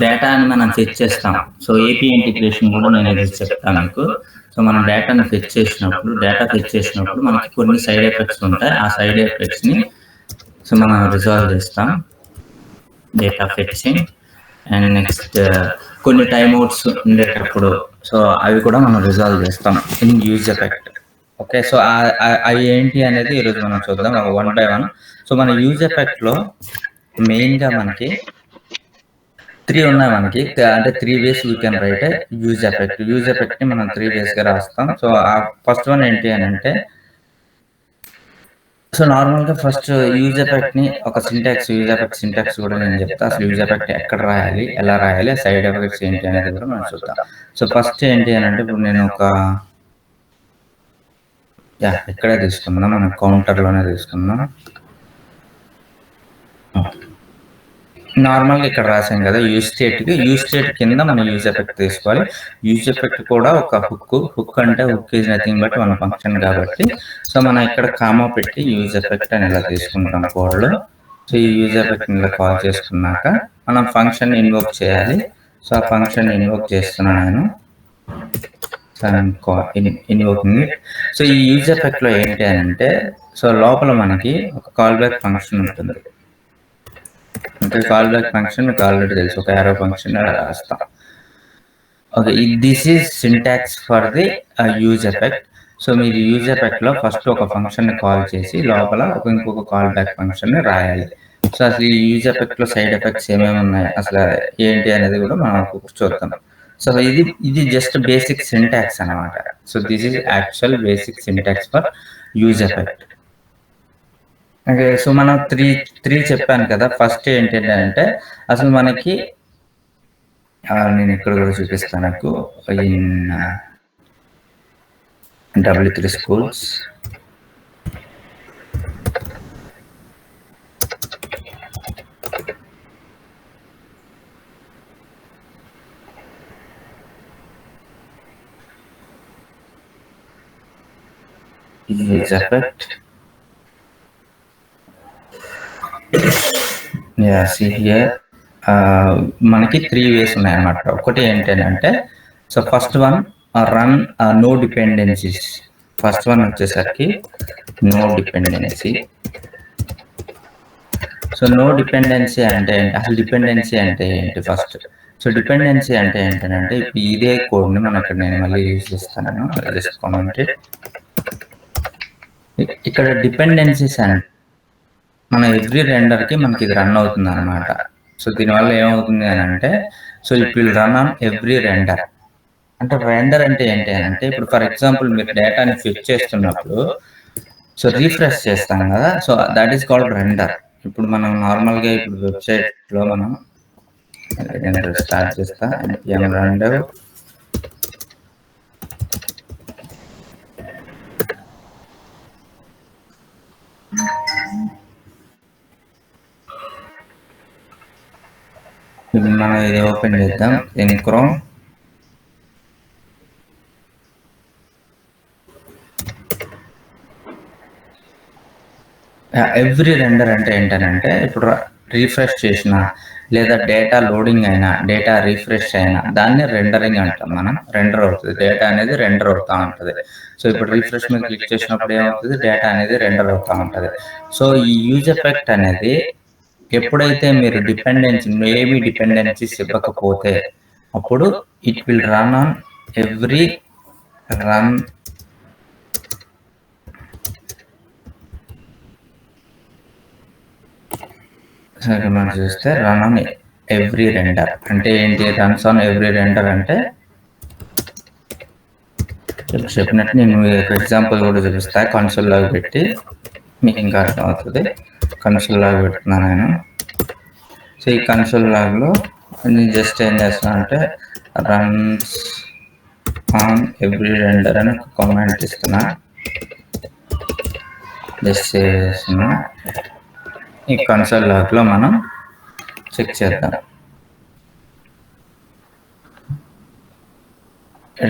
డేటాని మనం ఫెచ్ చేస్తాం. సో ఏపీ ఇంటిగ్రేషన్ కూడా నేను ఇది చెప్తాను మీకు. సో మనం డేటాని ఫెచ్ చేసినప్పుడు మనకి కొన్ని సైడ్ ఎఫెక్ట్స్ ఉంటాయి. ఆ సైడ్ ఎఫెక్ట్స్ని సో మనం రిజాల్వ్ చేస్తాం డేటా ఫెచ్చింగ్. అండ్ నెక్స్ట్ కొన్ని టైమ్ అవుట్స్ ఉండేటప్పుడు సో అవి కూడా మనం రిజాల్వ్ చేస్తాం in use effect. Okay, so అవి ఏంటి అనేది ఈరోజు మనం చూద్దాం వన్ బై వన్. సో మన యూజ్ ఎఫెక్ట్లో మెయిన్గా మనకి 3 ఉన్నాయి. మనకి అంటే 3 ways we can write use effect. Use ఎఫెక్ట్ని మనం 3 waysగా రాస్తాం. సో ఆ ఫస్ట్ వన్ ఏంటి అని అంటే, సో నార్మల్గా ఫస్ట్ యూజ్ ఎఫెక్ట్ని ఒక యూజ్ ఎఫెక్ట్ సింటాక్స్ కూడా నేను చెప్తా. అసలు యూజ్ ఎఫెక్ట్ ఎక్కడ రాయాలి, ఎలా రాయాలి, సైడ్ ఎఫెక్ట్స్ ఏంటి అనేది కూడా మనం చూద్దాం. సో ఫస్ట్ ఏంటి అని అంటే, ఇప్పుడు నేను ఒక ఇక్కడే తీసుకుందాం, మనం కౌంటర్లోనే తీసుకుందాం. నార్మల్గా ఇక్కడ రాసాం కదా యూజ్ స్టేట్ కింద మనం యూజ్ ఎఫెక్ట్ తీసుకోవాలి. యూజ్ ఎఫెక్ట్ కూడా ఒక హుక్ అంటే హుక్ ఈజ్ నథింగ్ బట్ మన ఫంక్షన్ కాబట్టి, సో మనం ఇక్కడ కామా పెట్టి యూజ్ ఎఫెక్ట్ అని ఇలా తీసుకుంటాం కోడ్లో. సో ఈ యూజ్ ఎఫెక్ట్ ఇలా కాల్ చేసుకున్నాక మనం ఫంక్షన్ ఇన్వోక్ చేయాలి. సో ఆ ఫంక్షన్ ఇన్వోక్ చేస్తున్నాను నేను. Invoking it. సో ఈ యూజ్ ఎఫెక్ట్లో ఏంటి అని అంటే, సో లోపల మనకి ఒక కాల్ బ్యాక్ ఫంక్షన్ ఉంటుంది. అంటే కాల్ బ్యాక్ ఫంక్షన్ మీకు ఆల్రెడీ తెలుసు, ఒక యారో ఫంక్షన్ రాస్తాం. Okay, this is syntax for the use effect. So మీరు యూజ్ ఎఫెక్ట్లో ఫస్ట్ ఒక ఫంక్షన్ని కాల్ చేసి లోపల ఇంకొక కాల్ బ్యాక్ ఫంక్షన్ని రాయాలి. సో అసలు ఈ యూజ్ ఎఫెక్ట్లో సైడ్ ఎఫెక్ట్స్ ఏమేమి ఉన్నాయి, అసలు ఏంటి అనేది కూడా మనం చూద్దాం. సో ఇది జస్ట్ బేసిక్ సింటాక్స్ అనమాట. So this is actual basic syntax for use effect. Okay, so మనం త్రీ చెప్పాను కదా. ఫస్ట్ ఏంటి అంటే, అసలు మనకి నేను ఇక్కడ కూడా చూపిస్తాను నాకు in W3 Schools. Use effect. See here, మనకి 3 ways ఉన్నాయన్నమాట. ఒకటి ఏంటంటే, so first one run no dependencies. First one వచ్చేసరికి no dependency. So no dependency అంటే అసలు డిపెండెన్సీ అంటే ఏంటి ఫస్ట్. సో డిపెండెన్సీ అంటే ఏంటంటే, ఇప్పుడు ఇదే కోడ్ని మనం ఇక్కడ నేను మళ్ళీ యూజ్ చేస్తాను. జస్ట్ కామెంట్ ఇక్కడ డిపెండెన్సీస్ అంటే మన ఎవ్రీ రెండర్కి మనకి ఇది రన్ అవుతుంది అనమాట. సో దీనివల్ల ఏమవుతుంది అని అంటే, so it will run on every render. అంటే రెండర్ అంటే ఏంటి అని అంటే, ఇప్పుడు ఫర్ ఎగ్జాంపుల్ మీరు డేటాని ఫిట్ చేస్తున్నప్పుడు సో రీఫ్రెష్ చేస్తాం కదా, so that is called render. ఇప్పుడు మనం నార్మల్గా ఇప్పుడు వెబ్సైట్లో మనం స్టార్ట్ చేస్తా npm render. మనం ఇది ఓపెన్ చేద్దాం ఇన్ క్రోమ్. ఎవ్రీ రెండర్ అంటే ఏంటంటే, ఇప్పుడు రీఫ్రెష్ చేసిన లేదా డేటా లోడింగ్ అయినా డేటా రీఫ్రెష్ అయినా దాన్ని రెండరింగ్ అంటాం. మనం రెండర్ అవుతుంది, డేటా అనేది రెండర్ అవుతూ ఉంటుంది. సో ఇప్పుడు రీఫ్రెష్ మీద క్లిక్ చేసినప్పుడు ఏమవుతుంది, డేటా అనేది రెండర్ అవుతూ ఉంటుంది. సో ఈ యూజ్ ఎఫెక్ట్ అనేది ఎప్పుడైతే మీరు ఏమి డిపెండెన్సీస్ ఇవ్వకపోతే అప్పుడు it will run on every run సరే మనం చూస్తే రన్ ఆన్ ఎవ్రీ రెండర్ అంటే ఏంటి, రన్స్ ఆన్ ఎవ్రీ రెండర్ అంటే చెప్పినట్టు నేను ఎగ్జాంపుల్ కూడా చూపిస్తా. కన్సోల్ లాగా పెట్టి మీకు ఇంకా అర్థం అవుతుంది. కన్సోల్ లాగా పెడుతున్నాను నేను. సో ఈ కన్సోల్ లాగ్లో నేను జస్ట్ ఏం చేస్తాను అంటే రన్స్ ఆన్ ఎవ్రీ రెండర్ అని ఒక కామెంట్ ఇస్తున్నా. జస్ట్ చేస్తున్నా. ఈ కన్సోల్ లాగ్లో మనం చెక్ చేద్దాం.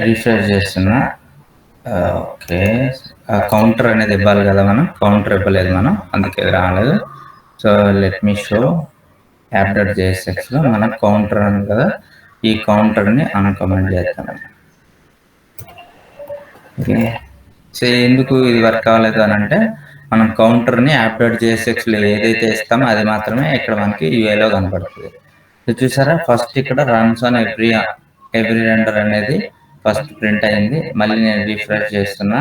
రీఫ్రెష్ చేస్తున్నా. ఓకే, కౌంటర్ అనేది ఇవ్వాలి కదా, మనం కౌంటర్ ఇవ్వలేదు మనం, అందుకే రాలేదు. సో లెట్ మీ షో app.jsx లో మనం కౌంటర్ అని కదా, ఈ కౌంటర్ని అన్కమెంట్ చేద్దాం. ఓకే, సో ఎందుకు ఇది వర్క్ అవ్వలేదు అని అంటే మనం కౌంటర్ని app.jsxలో ఏదైతే ఇస్తామో అది మాత్రమే ఇక్కడ మనకి యూఐలో కనపడుతుంది. చూసారా, ఫస్ట్ ఇక్కడ రన్స్ ఆన్ ఎవ్రీ రెండర్ అనేది ఫస్ట్ ప్రింట్ అయింది. మళ్ళీ నేను రిఫ్రెష్ చేస్తున్నా,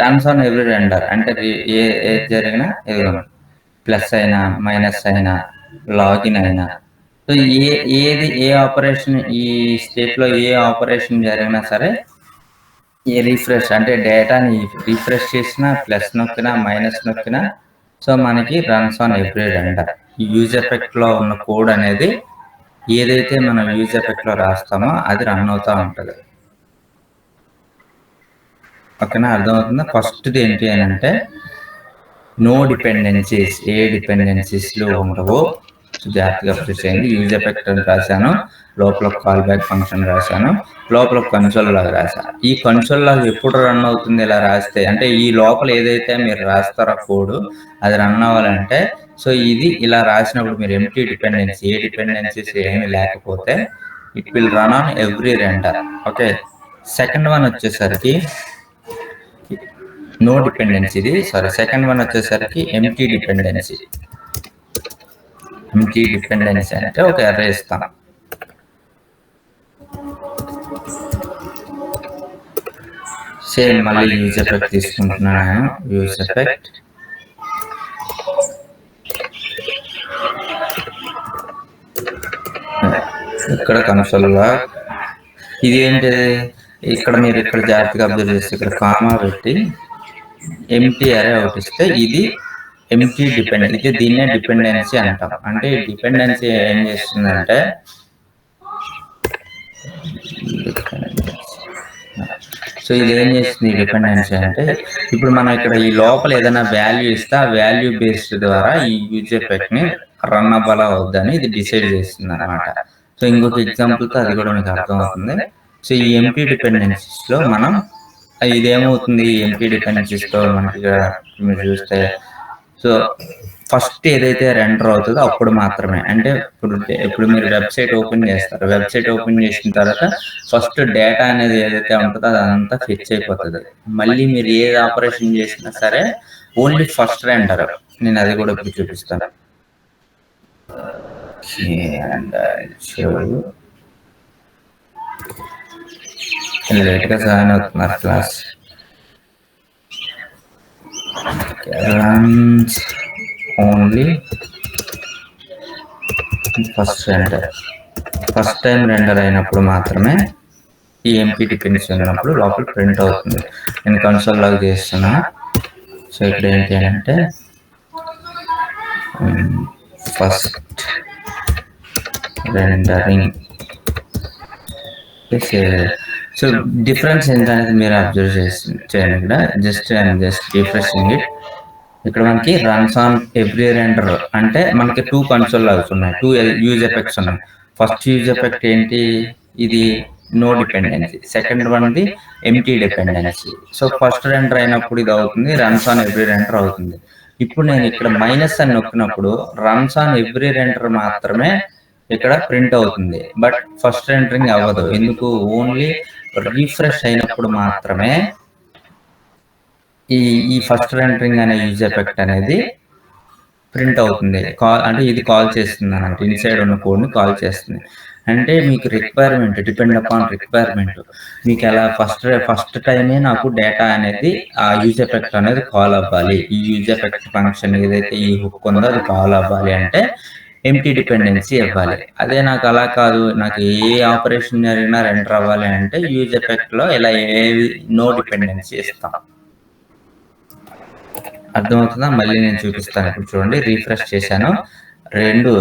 రన్స్ ఆన్ ఎవ్రీ రెండర్ అంటే ఏది జరిగినా ఇదిగోండి, ప్లస్ అయినా మైనస్ అయినా లాగిన్ అయినా, సో ఏ ఆపరేషన్ ఈ స్టేట్లో ఏ ఆపరేషన్ జరిగినా సరే, ఈ రిఫ్రెష్ అంటే డేటాని రిఫ్రెష్ చేసినా, ప్లస్ నొక్కినా మైనస్ నొక్కినా, సో మనకి రన్స్ ఆన్ ఎవ్రీ రెండర్. ఈ యూజ్ ఎఫెక్ట్లో ఉన్న కోడ్ అనేది ఏదైతే మనం యూజ్ ఎఫెక్ట్లో రాస్తామో అది రన్ అవుతూ ఉంటుంది. ఓకేనా, అర్థమవుతుందా? ఫస్ట్ది ఏంటి అని అంటే నో డిపెండెన్సీస్, ఏ డిపెండెన్సీస్లో ఉండవు. జాగ్రత్తగా చేయండి. యూజ్ ఎఫెక్ట్ అని రాశాను, లోపల కాల్ బ్యాక్ ఫంక్షన్ రాశాను, లోపల కన్సోల్ లాగా రాశాను. ఈ కన్సోల్ లాగా ఎప్పుడు రన్ అవుతుంది ఇలా రాస్తే అంటే ఈ లోపల ఏదైతే మీరు రాస్తారో కోడ్ అది రన్ అవ్వాలంటే, సో ఇది ఇలా రాసినప్పుడు మీరు ఎంటీ డిపెండెన్సీ, ఏ డిపెండెన్సీస్ ఏమి లేకపోతే it will run on every render. Okay, second one వచ్చేసరికి నో డిపెండెన్సీ, సెకండ్ వన్ వచ్చేసరికి ఎంటీ డిపెండెన్సీ. ఎంటీ డిపెండెన్సీ అంటే ఒక ఎర్రర్ ఇస్తాం. సేమ్ మళ్ళీ యూజ్ ఎఫెక్ట్ తీసుకుంటున్నాను. యూజ్ ఎఫెక్ట్ ఇక్కడ కన్సోల్గా ఇది ఏంటి, ఇక్కడ మీరు ఇక్కడ జాగ్రత్తగా అబ్జర్వ్ చేస్తే ఇక్కడ కామా పెట్టి ఎంటీ అరే ఒకటి ఇస్తే ఇది ఎంటీ డిపెండెన్సీ, ఇది దీన్నే డిపెండెన్సీ అంటాం. అంటే డిపెండెన్సీ ఏం చేస్తుందంటే సో ఇది ఏం చేస్తుంది డిపెండెన్సీ అంటే, ఇప్పుడు మనం ఇక్కడ ఈ లోపల ఏదైనా వాల్యూ ఇస్తే ఆ వాల్యూ బేస్డ్ ద్వారా ఈ యూజ్ ఎఫెక్ట్ని రన్ అవ్వాలా వద్దని ఇది డిసైడ్ చేస్తుంది అనమాట. సో ఇంకొక ఎగ్జాంపుల్తో అది కూడా మీకు అర్థమవుతుంది. సో ఈ ఎంపీ డిపెండెన్సీస్లో మనం ఇదేమవుతుంది, ఎంపీ డిపెండెన్సీస్లో మనకి మీరు చూస్తే సో ఫస్ట్ ఏదైతే రెండర్ అవుతుందో అప్పుడు మాత్రమే, అంటే ఇప్పుడు మీరు వెబ్సైట్ ఓపెన్ చేస్తారు, వెబ్సైట్ ఓపెన్ చేసిన తర్వాత ఫస్ట్ డేటా అనేది ఏదైతే ఉంటుందో అదంతా ఫిక్స్ అయిపోతుంది. మళ్ళీ మీరు ఏది ఆపరేషన్ చేసినా సరే ఓన్లీ ఫస్ట్ రెండర్. నేను అది కూడా ఇప్పుడు చూపిస్తాను. లేట్గా జాయిన్ అవుతున్నారు class. runs only first render. First time render అయినప్పుడు మాత్రమే ఈ ఎంపీ డిపెండెన్సీ ఉన్నప్పుడు లోపల ప్రింట్ అవుతుంది. నేను కన్సోల్ లాగా చేస్తున్నా. సో ఇక్కడ ఏంటి అంటే ఫస్ట్ రెండరింగ్. సో డిఫరెన్స్ ఏంటనేది మీరు అబ్జర్వ్ చేయండి. ఇక్కడ జస్ట్ రిఫ్రెషింగ్ ఇట్. ఇక్కడ మనకి రన్స్ ఆన్ ఎవ్రీ రెండర్ అంటే మనకి 2 కన్సోల్ లాగ్స్ ఉన్నాయి, 2 యూజ్ ఎఫెక్ట్స్ ఉన్నాయి. ఫస్ట్ యూజ్ ఎఫెక్ట్ ఏంటి, ఇది నో డిపెండెన్సీ. సెకండ్ వన్ది empty dependency. So first render అయినప్పుడు ఇది అవుతుంది, రన్స్ ఆన్ ఎవ్రీ రెండర్ అవుతుంది. ఇప్పుడు నేను ఇక్కడ మైనస్ అని నొక్కినప్పుడు రన్స్ ఆన్ ఎవ్రీ రెండర్ మాత్రమే ఇక్కడ ప్రింట్ అవుతుంది, బట్ ఫస్ట్ రెండరింగ్ అవ్వదు. ఎందుకు, ఓన్లీ రీఫ్రెష్ అయినప్పుడు మాత్రమే ఈ ఫస్ట్ రెండరింగ్ అనే యూజ్ ఎఫెక్ట్ అనేది ప్రింట్ అవుతుంది. అంటే ఇది కాల్ చేస్తుంది అన్నమాట, ఇన్సైడ్ ఉన్న కోడ్ని కాల్ చేస్తుంది. అంటే మీకు రిక్వైర్మెంట్, డిపెండ్ అపాన్ రిక్వైర్మెంట్, మీకు ఎలా ఫస్ట్ టైమే నాకు డేటా అనేది ఆ యూజ్ ఎఫెక్ట్ అనేది కాల్ అవ్వాలి. ఈ యూజ్ ఎఫెక్ట్ ఫంక్షన్ ఏదైతే ఈ హుక్ ఉందో అది కాల్ అవ్వాలి అంటే ఎంటీ డిపెండెన్సీ ఇవ్వాలి. అదే నాకు అలా కాదు, నాకు ఏ ఆపరేషన్ జరిగినా రెండర్ అవ్వాలి అంటే యూజ్ ఎఫెక్ట్లో ఇలా నో డిపెండెన్సీ ఇస్తాం. అర్థమవుతుందా? మళ్ళీ నేను చూపిస్తాను. ఇప్పుడు చూడండి, రీఫ్రెష్ చేశాను,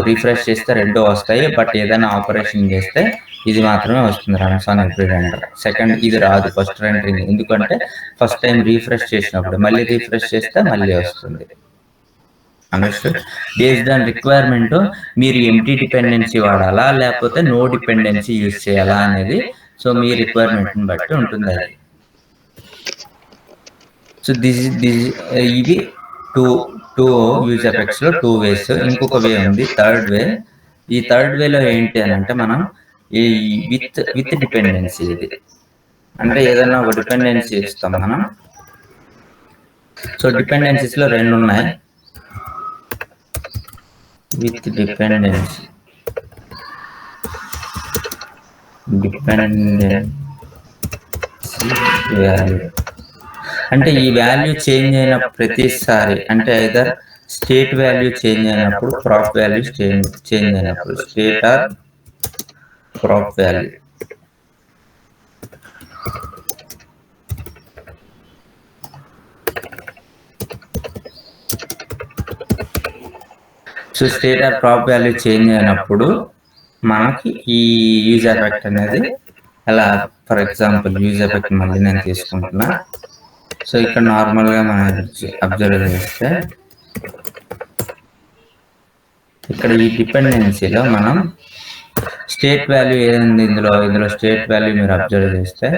రీఫ్రెష్ చేస్తే 2 వస్తాయి, బట్ ఏదైనా ఆపరేషన్ చేస్తే ఇది మాత్రమే వస్తుంది, runs on every render. Second ఇది రాదు, ఫస్ట్ రెండరింగ్. ఎందుకంటే ఫస్ట్ టైం రీఫ్రెష్ చేసినప్పుడు, మళ్ళీ రీఫ్రెష్ చేస్తే మళ్ళీ వస్తుంది. అండర్స్టూడ్? బేస్డ్ ఆన్ రిక్వైర్మెంట్ మీరు ఎంటీ డిపెండెన్సీ వాడాలా లేకపోతే నో డిపెండెన్సీ యూజ్ చేయాలా అనేది సో మీ రిక్వైర్మెంట్ని బట్టి ఉంటుంది అది. సో ఇవి టూ యూజ్ ఎఫెక్ట్స్లో 2 వేస్. ఇంకొక వే ఉంది, థర్డ్ వే. ఈ థర్డ్ వేలో ఏంటి అని అంటే మనం ఈ విత్ డిపెండెన్సీ, ఇది అంటే ఏదైనా ఒక డిపెండెన్సీ ఇస్తాం మనం. సో డిపెండెన్సీస్లో 2 ఉన్నాయి. విత్ డిపెండెన్సీ, వాల్యూ అంటే ఈ వాల్యూ చేంజ్ అయిన ప్రతిసారి, అంటే ఐదర్ స్టేట్ వాల్యూ చేంజ్ అయినప్పుడు, ప్రాప్ వాల్యూ చేంజ్ అయినప్పుడు, state or prop value. So state or prop value change అయినప్పుడు మనకి ఈ యూజ్ ఎఫెక్ట్ అనేది అలా, ఫర్ ఎగ్జాంపుల్ యూజ్ ఎఫెక్ట్ మళ్ళీ నేను తీసుకుంటున్నా. సో ఇక్కడ నార్మల్గా మనం అబ్జర్వ్ చేస్తే ఇక్కడ ఈ డిపెండెన్సీలో మనం స్టేట్ వాల్యూ ఏముంది, ఇందులో స్టేట్ వాల్యూ మీరు అబ్జర్వ్ చేస్తే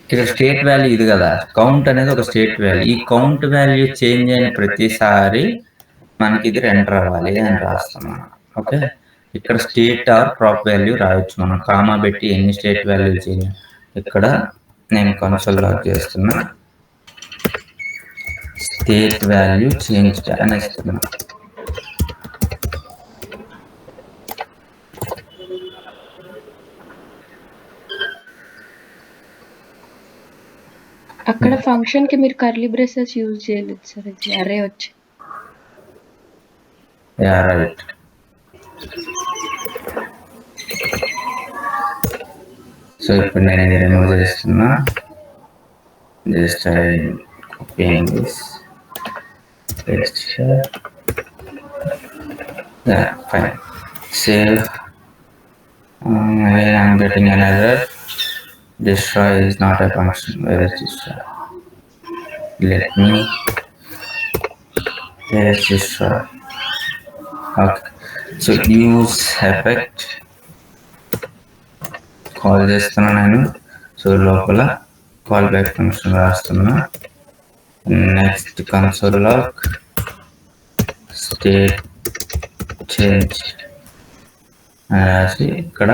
ఇక్కడ స్టేట్ వాల్యూ ఇది కదా, కౌంట్ అనేది ఒక స్టేట్ వాల్యూ. ఈ కౌంట్ వాల్యూ చేంజ్ అయిన ప్రతిసారి మనకి ఇది రెండర్ అవ్వాలి అని రాస్తాం మనం. ఓకే, ఇక్కడ స్టేట్ ఆర్ ప్రాప్ వాల్యూ రాయొచ్చు మనం, కామా పెట్టి ఎన్ని స్టేట్ వాల్యూ చేంజ్. ఇక్కడ నేను కన్సోల్ లాగ్ చేస్తున్నా, స్టేట్ వాల్యూ చేంజ్ అని ఇస్తున్నా. అక్కడ ఫంక్షన్ కి మీరు కర్లీ బ్రేసెస్ యూజ్ చేయలేదు సార్, ఇది అరే వచ్చి. Yeah right. సో ఇప్పుడు నేను ఇది రిమూవ్ చేస్తున్నా. Just I copying this, paste here. Yeah fine, save. Again I'm getting an error. Destroy is not a function. Where is destroy? Let me. Where is destroy? Okay. So use effect. Call చేస్తున్నా నేను. So లోపల call back function రాస్తున్నా. Next console log state change అని రాసి ఇక్కడ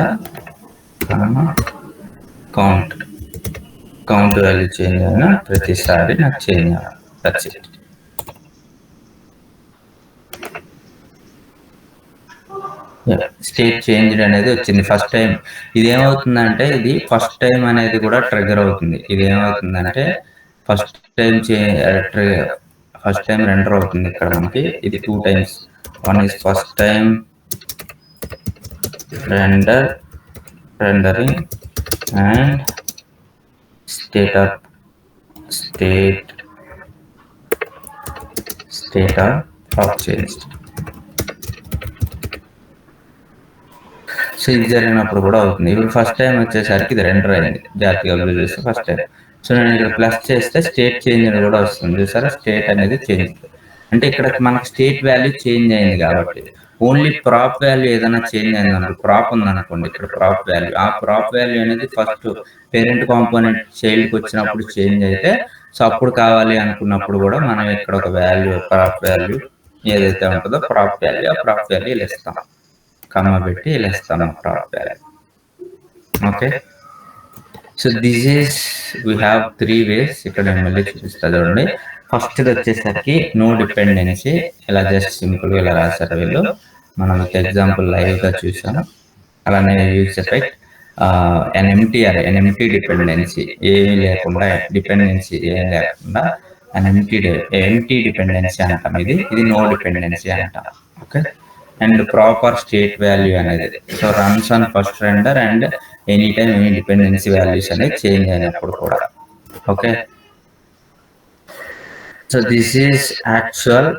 count value change అయినా ప్రతిసారి నాకు చేంజ్ అవ్వాలి. That's it. స్టేట్ చేంజ్ అనేది వచ్చింది ఫస్ట్ టైం. ఇది ఏమవుతుందంటే, ఇది ఫస్ట్ టైం అనేది కూడా ట్రిగర్ అవుతుంది. ఇది ఏమవుతుందంటే ఫస్ట్ టైం రెండర్ అవుతుంది ఇక్కడ మనకి. ఇది 2 times. One is first time rendering and state of changed. So ఇది జరిగినప్పుడు కూడా అవుతుంది. ఇప్పుడు ఫస్ట్ టైం వచ్చేసరికి ఇది రెండర్ అయింది, జాగ్రత్తగా అబ్జర్వ్ చేస్తే ఫస్ట్ టైం. సో నేను ఇక్కడ ప్లస్ చేస్తే స్టేట్ చేంజ్ అని కూడా వస్తుంది. చూసారా, స్టేట్ అనేది చేంజ్. అంటే ఇక్కడ మనకు స్టేట్ వాల్యూ చేంజ్ అయింది కాబట్టి, ఓన్లీ ప్రాప్ వాల్యూ ఏదైనా చేంజ్ అయింది అనుకో, ప్రాప్ ఉందనుకోండి, ఇక్కడ ప్రాప్ వాల్యూ, ఆ ప్రాప్ వాల్యూ అనేది ఫస్ట్ పేరెంట్ కాంపోనెంట్ చైల్డ్కి వచ్చినప్పుడు చేంజ్ అయితే, సో అప్పుడు కావాలి అనుకున్నప్పుడు కూడా మనం ఇక్కడ ఒక వాల్యూ, ప్రాప్ వాల్యూ ఏదైతే ఉంటుందో ప్రాప్ వాల్యూ, ఆ ప్రాప్ వాల్యూ ఇలా ఇస్తాం, కమ్మ పెట్టి ఇలా ఇస్తాము prop value. Okay, so this is we have 3 ways. ఇక్కడ నేను మళ్ళీ చూపిస్తా చూడండి. ఫస్ట్ వచ్చేసరికి నో డిపెండెన్సీ, ఇలా జస్ట్ సింపుల్గా ఇలా రాశారు వీళ్ళు. మనం ఎగ్జాంపుల్ లైవ్గా చూసాము. అలానే యూజ్ ఎఫెక్ట్ ఎంటీ డిపెండెన్సీ, ఏమీ లేకుండా, డిపెండెన్సీ ఏం లేకుండా ఎంటీ డిపెండెన్సీ అంటాం. ఇది నో డిపెండెన్సీ అంటాం. Okay, and prop or state value అనేది, so runs on first render and any time any dependency values అనేది చేంజ్ అయినప్పుడు కూడా. Okay, so this is actual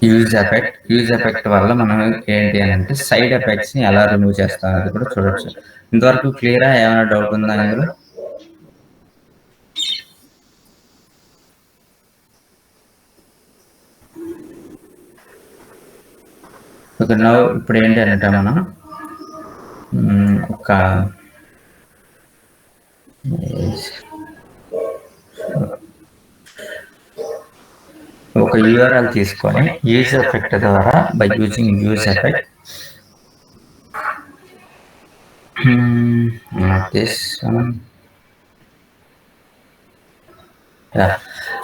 use effect. Use effect వల్ల మనం ఏంటి అని అంటే సైడ్ ఎఫెక్ట్స్ని ఎలా రిమూవ్ చేస్తాం అనేది కూడా చూడొచ్చు. ఇంతవరకు క్లియరా? ఏమైనా డౌట్ ఉందా ఇందులో? ఓకే, నౌ ఇప్పుడు ఏంటి అంటే మనం ఒక ఒక URL తీసుకొని యూజ్ ఎఫెక్ట్ ద్వారా by using use effect this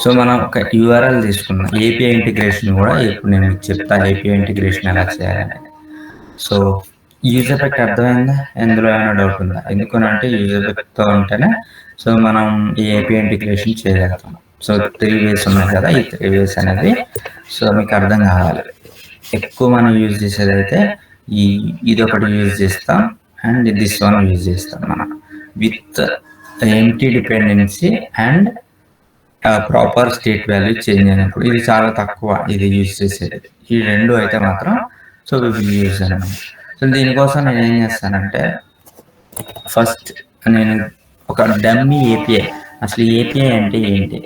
so మనం ఒక URL తీసుకున్నాం. API ఇంటిగ్రేషన్ కూడా ఇప్పుడు నేను మీకు చెప్తా API ఇంటిగ్రేషన్ ఎలా చేయాలని. సో యూజ్ ఎఫెక్ట్ అర్థమైందా? ఎందులో ఏమైనా డౌట్ ఉందా? ఎందుకనంటే యూజ్ ఎఫెక్ట్తో ఉంటేనే సో మనం ఈ API ఇంటిగ్రేషన్ చేయగలుగుతాం. సో 3 ways ఉన్నాయి కదా, ఈ 3 ways అనేది సో మీకు అర్థం కావాలి. ఎక్కువ మనం యూజ్ చేసేది అయితే ఇది ఒకటి యూజ్ చేస్తాం అండ్ దిస్ వన్ యూజ్ చేస్తాం మనం with empty dependency and prop or state value change అయినప్పుడు. ఇది చాలా తక్కువ ఇది యూజ్ చేసేది. ఈ రెండు అయితే మాత్రం సో విల్ యూజ్ అనమాట. సో దీనికోసం నేను ఏం చేస్తానంటే ఫస్ట్ నేను ఒక డమ్మీ API, అసలు API అంటే ఏంటి,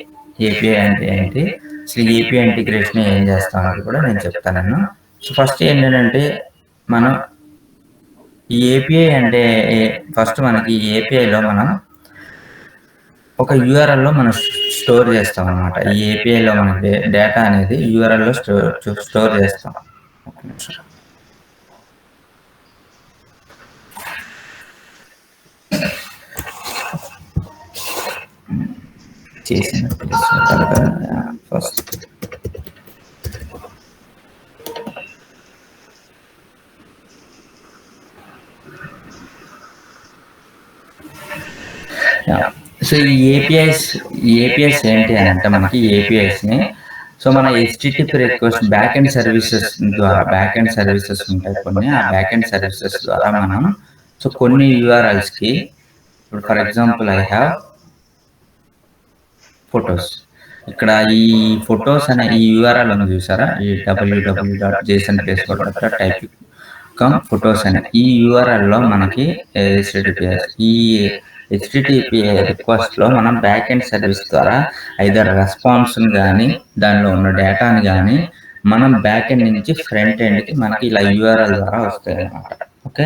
API అంటే ఏంటి, అసలు API ఇంటిగ్రేషన్ ఏం చేస్తామని కూడా నేను చెప్తాను. సో ఫస్ట్ ఏంటంటే మనం ఈ API అంటే ఫస్ట్ మనకి ఈ APIలో మనం ఒక URLలో మనం స్టోర్ చేస్తాం అనమాట. ఈ APIలో మనకి డేటా అనేది URLలో స్టోర్ చేస్తాం. చేసిన ఫస్ట్ సో ఈ ఏపీఐస్ ఏంటి అని అంటే మనకి APIsని సో మన HTTP request back end services ద్వారా, బ్యాక్ ఎండ్ సర్వీసెస్ ఉంటాయి కొన్ని, ఆ బ్యాక్ ఎండ్ సర్వీసెస్ ద్వారా మనం సో కొన్ని URLsకి ఇప్పుడు for example I have photos. ఇక్కడ ఈ ఫొటోస్ అనే ఈ URL ఉంది చూసారా, ఈ www.jsonplacecode.type ఫొటోస్ అనే ఈ URLలో మనకి HTTP రిక్వెస్ట్లో మనం బ్యాక్ ఎండ్ సర్వీస్ ద్వారా ఐదర్ రెస్పాన్స్ని కానీ దానిలో ఉన్న డేటాని కానీ మనం బ్యాక్ ఎండ్ నుంచి ఫ్రంట్ ఎండ్కి మనకి ఇలా URL ద్వారా వస్తాయి అన్నమాట. ఓకే,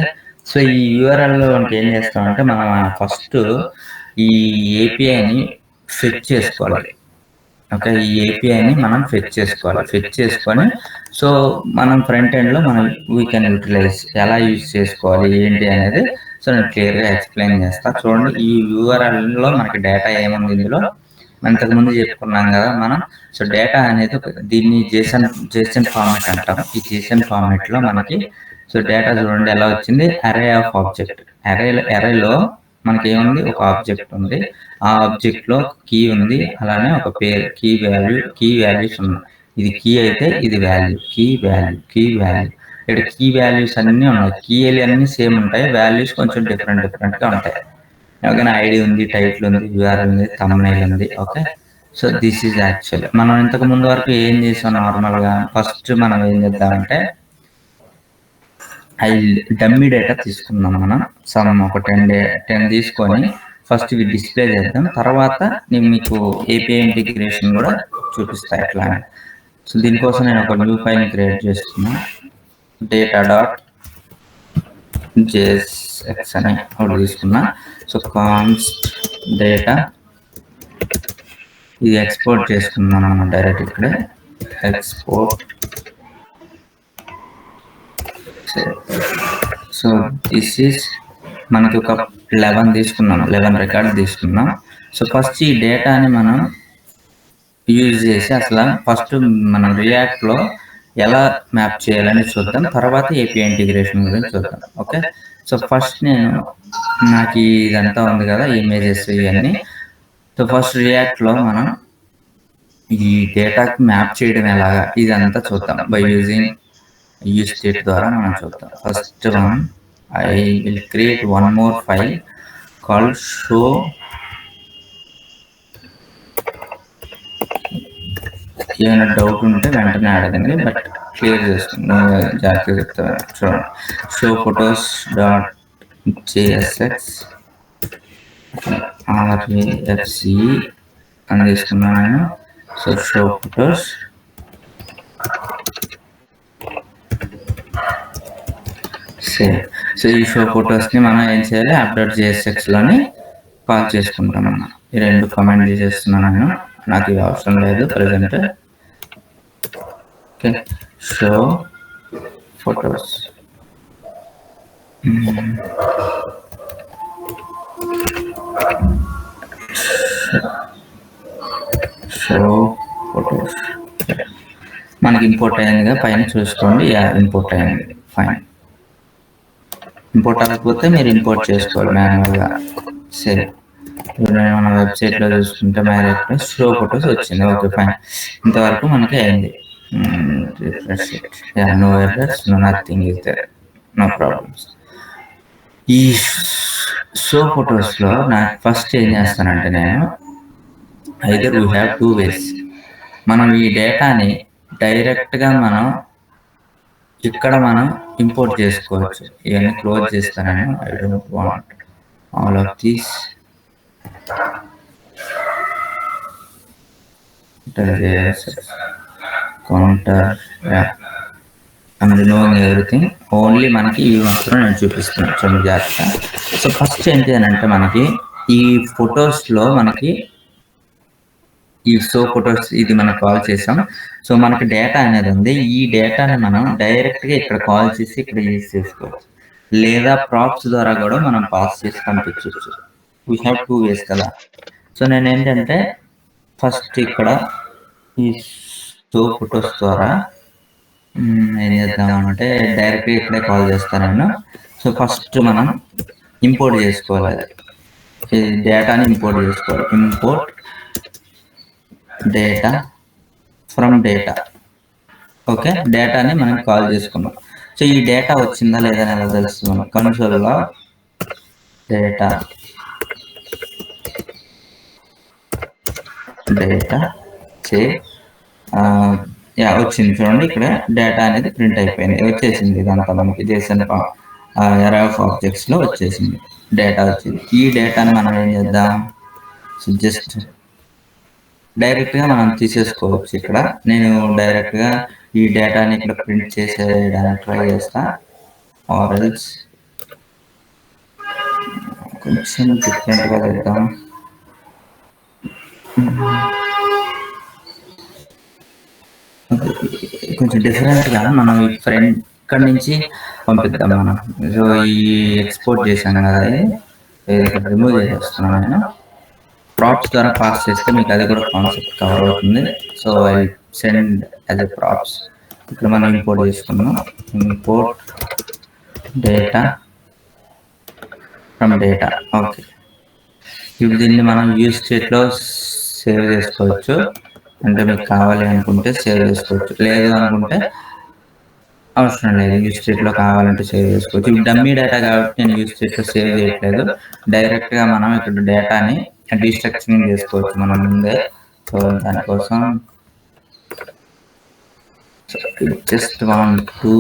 సో ఈ URLలో మనకి ఏం చేస్తామంటే మనం ఫస్ట్ ఈ APIని ఫెచ్ చేసుకోవాలి. ఓకే, ఈ APIని మనం ఫెచ్ చేసుకొని సో మనం ఫ్రంట్ ఎండ్లో మనం వీ కెన్ యూటిలైజ్ ఎలా యూజ్ చేసుకోవాలి ఏంటి అనేది సో నేను క్లియర్గా ఎక్స్ప్లెయిన్ చేస్తా. చూడండి, ఈ URLలో మనకి డేటా ఏముంది, ఇందులో మనం ఇంతకుముందు చెప్పుకున్నాం కదా మనం. సో డేటా అనేది దీన్ని JSON ఫార్మాట్ అంటాం. ఈ JSON ఫార్మాట్లో మనకి సో డేటా చూడండి ఎలా వచ్చింది, అరే ఆఫ్ ఆబ్జెక్ట్. అరేలో మనకి ఏముంది, ఒక ఆబ్జెక్ట్ ఉంది, ఆ ఆబ్జెక్ట్లో కీ ఉంది, అలానే ఒక పేరు, కీ వాల్యూస్ ఉన్నాయి. ఇది కీ అయితే ఇది వాల్యూ, కీ వాల్యూ. ఇక్కడ కీ వాల్యూస్ అన్నీ ఉన్నాయి, కీలు అన్నీ సేమ్ ఉంటాయి, వాల్యూస్ కొంచెం డిఫరెంట్గా ఉంటాయి. ఓకేనా, ఐడి ఉంది, టైటిల్ ఉంది, URL ఉంది, థంబ్నెయిల్ ఉంది. Okay, so this is actual. మనం ఇంతకు ముందు వరకు ఏం చేసాం, నార్మల్గా ఫస్ట్ మనం ఏం చేద్దామంటే డమ్మీ డేటా తీసుకున్నాం మనం. సమ్ ఒక 10 తీసుకొని ఫస్ట్ ఇవి డిస్ప్లే చేద్దాం, తర్వాత నేను మీకు API ఇంటిగ్రేషన్ కూడా చూపిస్తా ఎట్లా. సో దీనికోసం నేను ఒక న్యూ ఫైల్ క్రియేట్ చేస్తున్నా, data.jsx అని ఒకటి తీసుకున్నా. సో కాన్స్ట్ డేటా ఇది ఎక్స్పోర్ట్ చేసుకున్నాను మనం డైరెక్ట్ ఇక్కడే ఎక్స్పోర్ట్. సో దిస్ ఈస్ మనకి ఒక 11 తీసుకున్నాం, 11 రికార్డ్ తీసుకున్నాం. సో ఫస్ట్ ఈ డేటాని మనం యూజ్ చేసి అసలు ఫస్ట్ మనం రియాక్ట్లో ఎలా మ్యాప్ చేయాలని చూద్దాం, తర్వాత API ఇంటిగ్రేషన్ గురించి చూద్దాం. ఓకే, సో ఫస్ట్ నాకు ఇదంతా ఉంది కదా ఇమేజెస్ ఇవన్నీ. సో ఫస్ట్ రియాక్ట్లో మనం ఈ డేటాకి మ్యాప్ చేయడం ఎలాగా ఇదంతా చూద్దాం బై యూజింగ్ యూజ్ స్టేట్ ద్వారా మనం చూద్దాం. First one I will create one more file called show. ఏమైనా డౌట్ ఉంటే వెంటనే అడగండి, బట్ క్లియర్ చేసుకుందాం, జాగ్రత్తగా చెప్తాను. చూడండి, show photos.jsx RAFCE అని తీసుకున్నాను నేను. సో show photos సో ఈ షో ఫొటోస్ని మనం ఏం చేయాలి, update.jsxలోని కాల్ చేసుకుంటాం. మనం ఈ రెండు కమెంట్ చేస్తున్నాను నేను, నాకు ఇది అవసరం లేదు present. Okay, show photos. Show photos మనకి ఇంపోర్ట్ అయిందిగా, పైన చూసుకోండి. ఇంపోర్ట్ అయింది, ఫైన్. ఇంపోర్ట్ అవ్వకపోతే మీరు ఇంపోర్ట్ చేసుకోవాలి మాన్యువల్గా. సరే, మన వెబ్సైట్లో చూసుకుంటే మ్యారేజ్ షో ఫొటోస్ వచ్చింది. Okay, fine. ఇంతవరకు మనకి అయింది. No errors, no nothing is there, no problems. ఈ షో ఫొటోస్లో నాకు ఫస్ట్ ఏం చేస్తానంటే, నేను either we have two ways. మనం ఈ డేటాని డైరెక్ట్గా మనం ఇక్కడ మనం ఇంపోర్ట్ చేసుకోవచ్చు. ఇవన్నీ క్లోజ్ చేస్తాను. I don't want all of these. Counter and knowing everything. Only మనకి ఇవి మాత్రం నేను చూపిస్తున్నాను, చాలా జాగ్రత్త. సో ఫస్ట్ ఏంటి అని అంటే, మనకి ఈ ఫొటోస్లో మనకి ఈ షో ఫొటోస్ ఇది మనం కాల్ చేసాం. సో మనకి డేటా అనేది ఉంది. ఈ డేటాని మనం డైరెక్ట్గా ఇక్కడ కాల్ చేసి ఇక్కడ యూజ్ చేసుకోవచ్చు, లేదా ప్రాప్స్ ద్వారా కూడా మనం పాస్ చేసి పంపించవచ్చు. వీ హ్యావ్ టూ వేస్ కదా. సో నేను ఏంటంటే, ఫస్ట్ ఇక్కడ ఈ షో ఫొటోస్ ద్వారా ఏం చేద్దామంటే, డైరెక్ట్గా ఇక్కడే కాల్ చేస్తాను నేను. సో ఫస్ట్ మనం ఇంపోర్ట్ చేసుకోవాలి, ఈ డేటాని ఇంపోర్ట్ చేసుకోవాలి. Import data from data. Okay, డేటాని మనం కాల్ చేసుకున్నాం. సో ఈ డేటా వచ్చిందా లేదా ఎలా తెలుస్తుంది? మనం కన్సోల్లో డేటా వచ్చింది చూడండి. ఇక్కడ డేటా అనేది ప్రింట్ అయిపోయింది, వచ్చేసింది. ఇదంతా మనకి JSON అరే ఆఫ్ ఆబ్జెక్ట్స్లో వచ్చేసింది, డేటా వచ్చింది. ఈ డేటాని మనం ఏం చేద్దాం, జస్ట్ డైరెక్ట్గా మనం తీసేసుకోవచ్చు. ఇక్కడ నేను డైరెక్ట్గా ఈ డేటాని ఇక్కడ ప్రింట్ చేసేయడానికి ట్రై చేస్తా. ఆర్ఎల్స్ కొంచెం డిఫరెంట్గా చేద్దాం. కొంచెం డిఫరెంట్గా మనం ఫ్రెండ్ ఇక్కడ నుంచి పంపిద్దాం మనం. సో ఈ ఎక్స్పోర్ట్ చేశాను కదా, ఇక్కడ రిమూవ్ చేసేస్తున్నాను నేను. ప్రాప్స్ ద్వారా పాస్ చేస్తే మీకు అది కూడా కాన్సెప్ట్ కవర్ అవుతుంది. So I send as a props. ఇక్కడ మనం ఇంపోర్ట్ చేసుకున్నాం. Import data from data. Okay, ఇప్పుడు దీన్ని మనం యూజ్ స్టేట్లో సేవ్ చేసుకోవచ్చు. అంటే మీకు కావాలి అనుకుంటే సేవ్ చేసుకోవచ్చు, లేదు అనుకుంటే అవసరం లేదు. యూజ్ స్టేట్లో కావాలంటే సేవ్ చేసుకోవచ్చు. ఇప్పుడు డమ్మీ డేటా కాబట్టి నేను యూజ్ స్టేట్లో సేవ్ చేయట్లేదు. డైరెక్ట్గా మనం ఇక్కడ డేటాని డీస్ట్రక్చరింగ్ చేసుకోవచ్చు మనం ముందే. సో దానికోసం జస్ట్ వాంట్ టు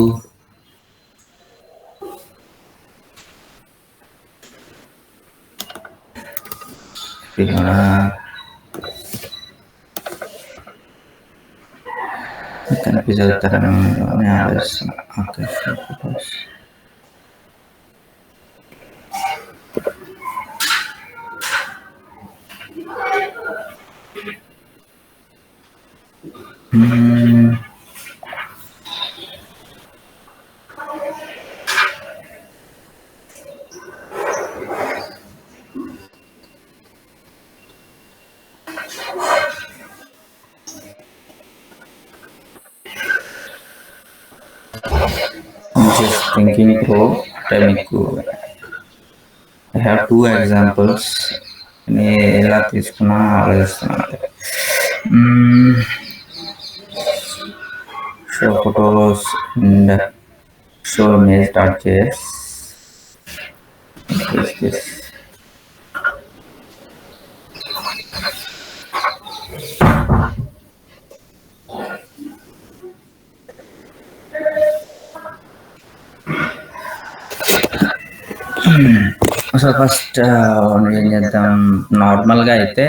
కన్ఫ్యూజ్ అవుతారని ఆలోచిస్తున్నా. ఓకే, just thinking through మీకు I have two examples. నేను ఎలా తీసుకున్నా ఆలోచిస్తున్నాను. show photos and show image.js. What is this? So first ఏం చేద్దాం, నార్మల్గా అయితే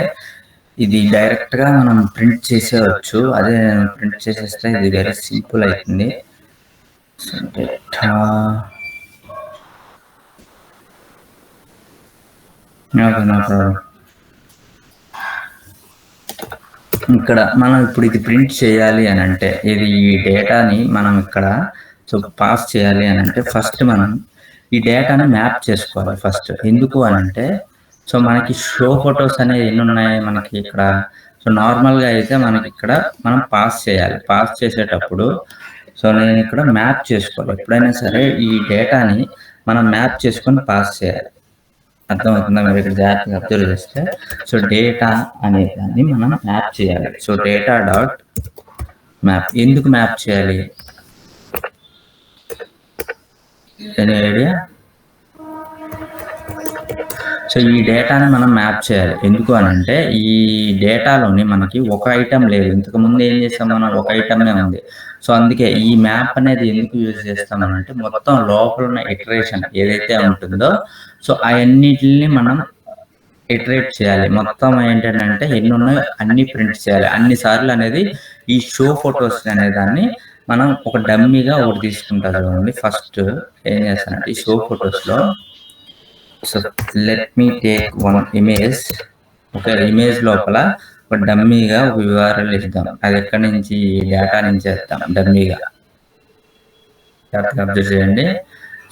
ఇది డైరెక్ట్గా మనం ప్రింట్ చేసేయచ్చు. అదే ప్రింట్ చేసేస్తే ఇది వెరీ సింపుల్ అవుతుంది. సో డేటా ఇక్కడ మనం ఇప్పుడు ఇది ప్రింట్ చేయాలి అని అంటే ఇది ఈ డేటాని మనం ఇక్కడ సో పాస్ చేయాలి అని అంటే ఫస్ట్ మనం ఈ డేటాని మ్యాప్ చేసుకోవాలి ఫస్ట్. ఎందుకు అని అంటే సో మనకి షో ఫొటోస్ అనేవి ఎన్ని ఉన్నాయి మనకి ఇక్కడ. సో నార్మల్గా అయితే మనకి ఇక్కడ మనం పాస్ చేయాలి. పాస్ చేసేటప్పుడు సో నేను ఇక్కడ మ్యాప్ చేసుకోవాలి. ఎప్పుడైనా సరే ఈ డేటాని మనం మ్యాప్ చేసుకొని పాస్ చేయాలి. అర్థమవుతుందా? మీరు ఇక్కడ జాగ్రత్తగా అబ్జర్వ్ చేస్తే సో డేటా అనే దాన్ని మనం మ్యాప్ చేయాలి. So data dot map. ఎందుకు మ్యాప్ చేయాలి? Any idea? సో ఈ డేటాని మనం మ్యాప్ చేయాలి. ఎందుకు అని అంటే ఈ డేటాలోని మనకి ఒక ఐటమ్ లేదు. ఇంతకుముందు ఏం చేస్తాం మనం? ఒక ఐటమే ఉంది. సో అందుకే ఈ మ్యాప్ అనేది ఎందుకు యూజ్ చేస్తామనంటే మొత్తం లోపల ఉన్న ఇటరేషన్ ఏదైతే ఉంటుందో సో అవన్నిటిని మనం ఇటరేట్ చేయాలి. మొత్తం ఏంటంటే ఎన్ని ఉన్నాయో అన్ని ప్రింట్ చేయాలి. అన్ని సార్లు అనేది ఈ షో ఫొటోస్ అనే దాన్ని మనం ఒక డమ్మీగా ఒకటి తీసుకుంటారు చూడండి. ఫస్ట్ ఏం చేస్తానంటే ఈ షో ఫొటోస్లో so let me take one image. ఒక ఇమేజ్ లోపల ఒక డమ్మీగా ఒక URL ఇద్దాం. అది ఎక్కడి నుంచి? డేటా నుంచి వేద్దాం డమ్మీగా. అబ్జర్వ్ చేయండి.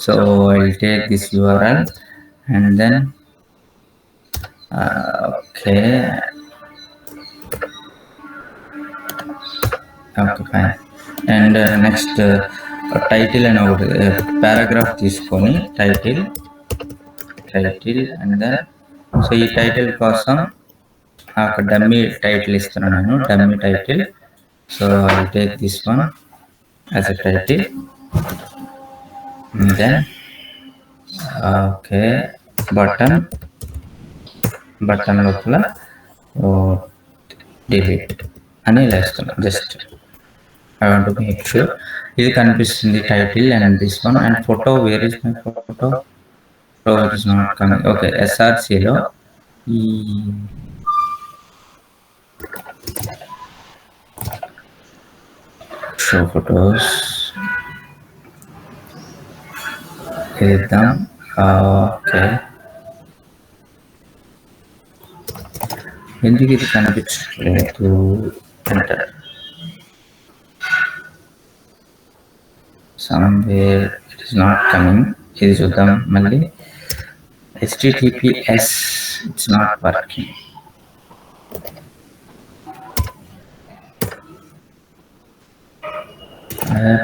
So I take this URL and then okay fine. And next title అని ఒకటి పారాగ్రాఫ్ తీసుకొని టైటిల్ అండ్ దెన్ సో ఈ టైటిల్ కోసం ఒక డమ్మీ టైటిల్ ఇస్తున్నాను నేను. Dummy title. So I take this one as a title and then okay button లోపల delete అని ఇలా ఇస్తున్నాను. Just I want to make sure ఇది కనిపిస్తుంది title and this one. And photo, where is my photo? So it is not coming. Okay, SRC లో ఈ show photos ఇద్దాం. Okay, ఎందుకు ఇది కనిపించట్లేదు? Enter. somewhere it is not coming. ఇది చూద్దాం మళ్ళీ. HTTPS it's not working.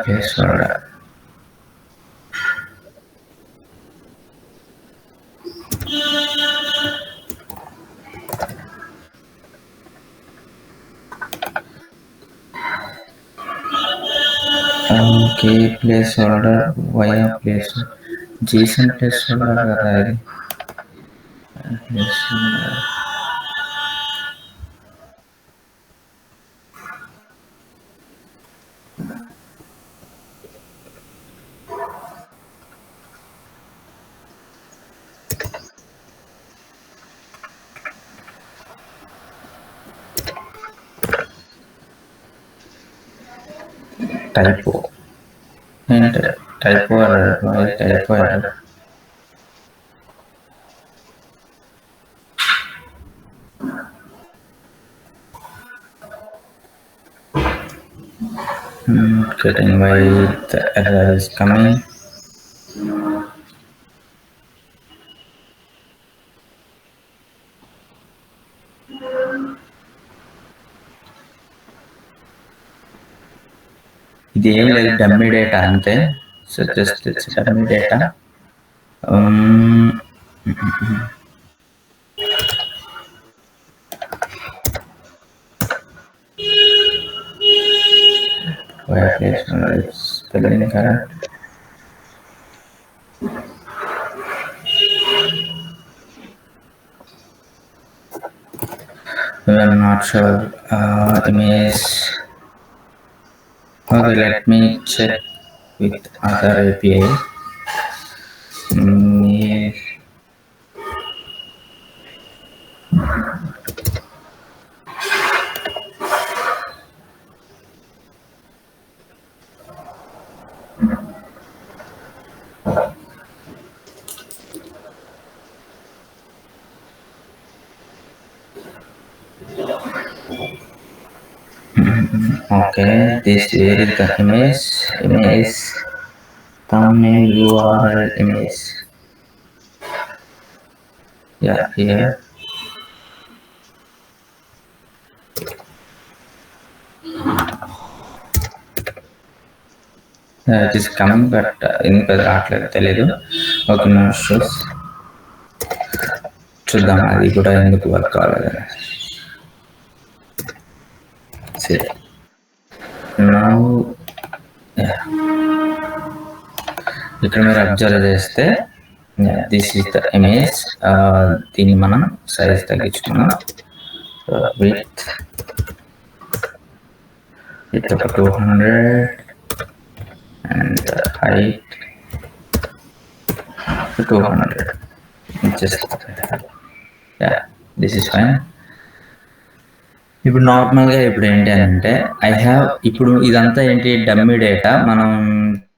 Placeholder. Okay, placeholder via placeholder. JSON placeholder కదా ఇది. టైపో ఏంటి? Typo error. Getting why the error is coming. ఇది ఏం లేదు, డమ్మీ డేటా అంతే. So just it's dummy data. spelling correct. We are not sure. Image. Okay, let me check with other API. Okay, this where is the image, thumbnail, URL, image. Yeah, here. It is coming, but ఎందుకు అది రావట్లేదు తెలియదు. Okay, no issues. చూద్దాం అది కూడా ఎందుకు work కావాలి. సరే, నౌ ఇక్కడ మీరు అబ్జర్వ్ చేస్తే దిస్ ఈస్ ద ఇమేజ్. దీన్ని మనం సైజ్ తగ్గించుకున్నాం. విత్ ఒక 200 and height 200. Just yeah, this is fine. ఇప్పుడు నార్మల్గా ఇప్పుడు ఏంటి అంటే ఇప్పుడు ఇదంతా ఏంటి డమ్మీ డేటా. మనం